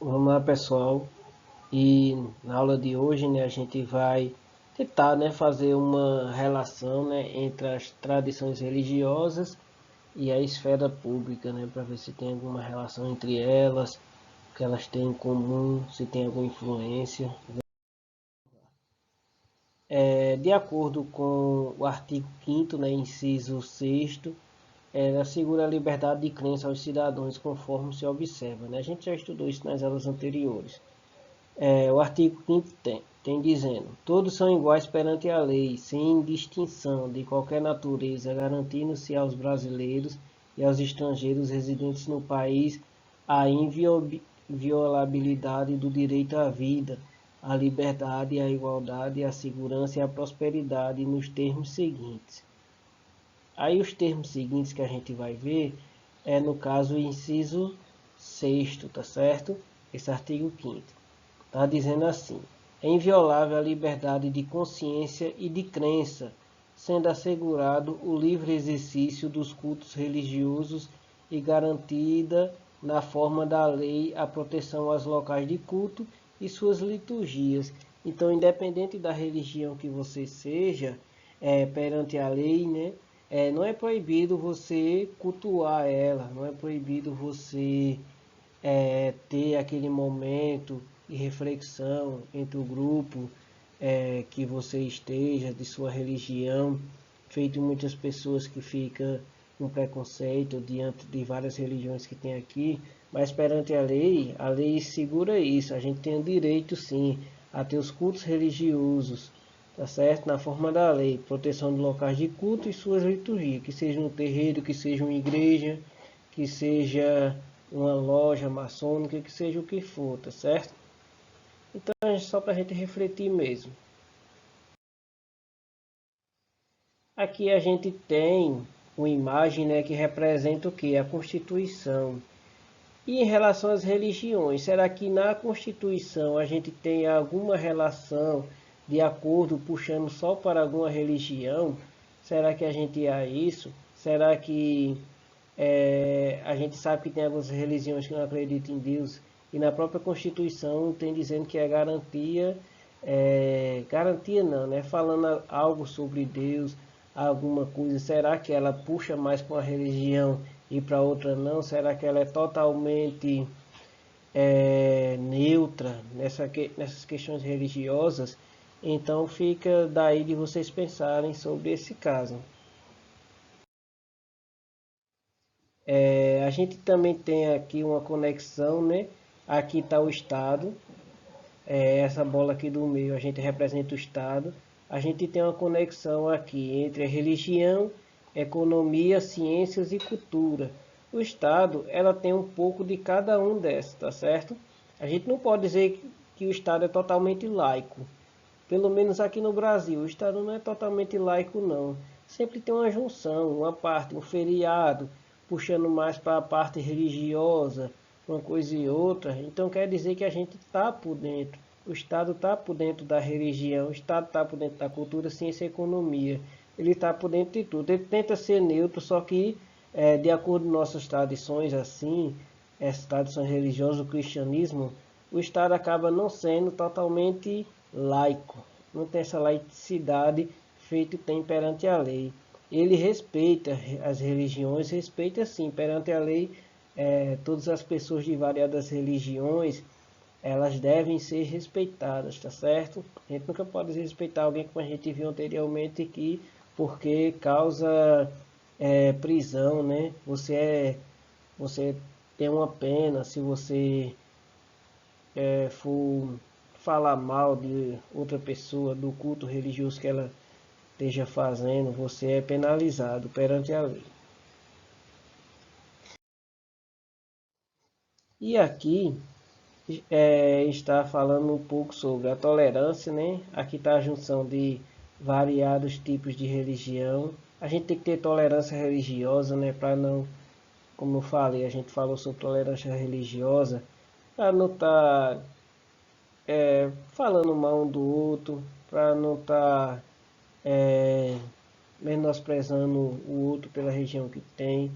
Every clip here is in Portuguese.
Vamos lá, pessoal. E na aula de hoje, né, a gente vai tentar, né, fazer uma relação, né, entre as tradições religiosas e a esfera pública, né, para ver se tem alguma relação entre elas, o que elas têm em comum, se tem alguma influência. De acordo com o artigo 5º, né, inciso 6º, ela assegura a liberdade de crença aos cidadãos conforme se observa, né? A gente já estudou isso nas aulas anteriores. O artigo 5º tem dizendo: todos são iguais perante a lei, sem distinção de qualquer natureza, garantindo-se aos brasileiros e aos estrangeiros residentes no país a inviolabilidade do direito à vida, à liberdade, à igualdade, à segurança e à prosperidade nos termos seguintes. Aí os termos seguintes que a gente vai ver no caso o inciso 6º, tá certo? Esse artigo 5º. Está dizendo assim: é inviolável a liberdade de consciência e de crença, sendo assegurado o livre exercício dos cultos religiosos e garantida na forma da lei a proteção aos locais de culto e suas liturgias. Então, independente da religião que você seja, perante a lei, né, não é proibido você cultuar ela, não é proibido você ter aquele momento de reflexão entre o grupo que você esteja, de sua religião, feito muitas pessoas que ficam com preconceito diante de várias religiões que tem aqui, mas perante a lei segura isso, a gente tem o direito sim a ter os cultos religiosos, tá certo? Na forma da lei, proteção de locais de culto e suas liturgias, que seja um terreiro, que seja uma igreja, que seja uma loja maçônica, que seja o que for, tá certo? Então é só para a gente refletir mesmo. Aqui a gente tem uma imagem, né, que representa o que? A Constituição. E em relação às religiões, será que na Constituição a gente tem alguma relação de acordo puxando só para alguma religião? Será que a gente há isso? Será que a gente sabe que tem algumas religiões que não acreditam em Deus e na própria Constituição tem dizendo que é garantia, garantia não, né? Falando algo sobre Deus, alguma coisa, será que ela puxa mais para uma religião e para outra não? Será que ela é totalmente neutra nessas questões religiosas? Então fica daí de vocês pensarem sobre esse caso. A gente também tem aqui uma conexão, né? Aqui está o Estado, essa bola aqui do meio a gente representa o Estado. A gente tem uma conexão aqui entre a religião, economia, ciências e cultura. O Estado, ela tem um pouco de cada um desses, tá certo? A gente não pode dizer que o Estado é totalmente laico. Pelo menos aqui no Brasil, o Estado não é totalmente laico, não. Sempre tem uma junção, uma parte, um feriado, puxando mais para a parte religiosa, uma coisa e outra. Então quer dizer que a gente está por dentro. O Estado está por dentro da religião, o Estado está por dentro da cultura, ciência e economia. Ele está por dentro de tudo. Ele tenta ser neutro, só que, de acordo com nossas tradições, assim, essas tradições religiosas, o cristianismo, o Estado acaba não sendo totalmente laico, não tem essa laicidade feita tem perante a lei. Ele respeita as religiões, respeita sim perante a lei. Todas as pessoas de variadas religiões, elas devem ser respeitadas, tá certo? A gente nunca pode desrespeitar alguém, como a gente viu anteriormente aqui, porque causa prisão, né? Você tem uma pena se você for falar mal de outra pessoa, do culto religioso que ela esteja fazendo, você é penalizado perante a lei. E aqui está falando um pouco sobre a tolerância, né? Aqui está a junção de variados tipos de religião. A gente tem que ter tolerância religiosa, né? Para não, como eu falei, a gente falou sobre tolerância religiosa, para não estar falando mal um do outro, para não estar menosprezando o outro pela região que tem.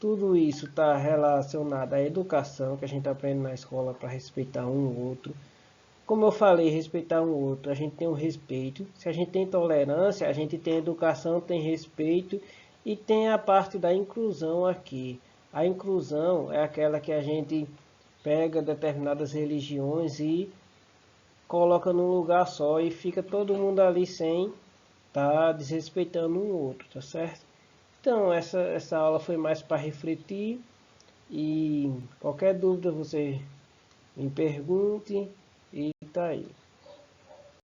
tudo isso está relacionado à educação que a gente aprende na escola para respeitar um ou outro. Como eu falei, respeitar um ou outro, a gente tem um respeito. Se a gente tem tolerância, a gente tem educação, tem respeito e tem a parte da inclusão aqui. A inclusão é aquela que a gente pega determinadas religiões e coloca num lugar só e fica todo mundo ali sem estar desrespeitando um outro, tá certo? Então, essa aula foi mais para refletir e qualquer dúvida você me pergunte e tá aí.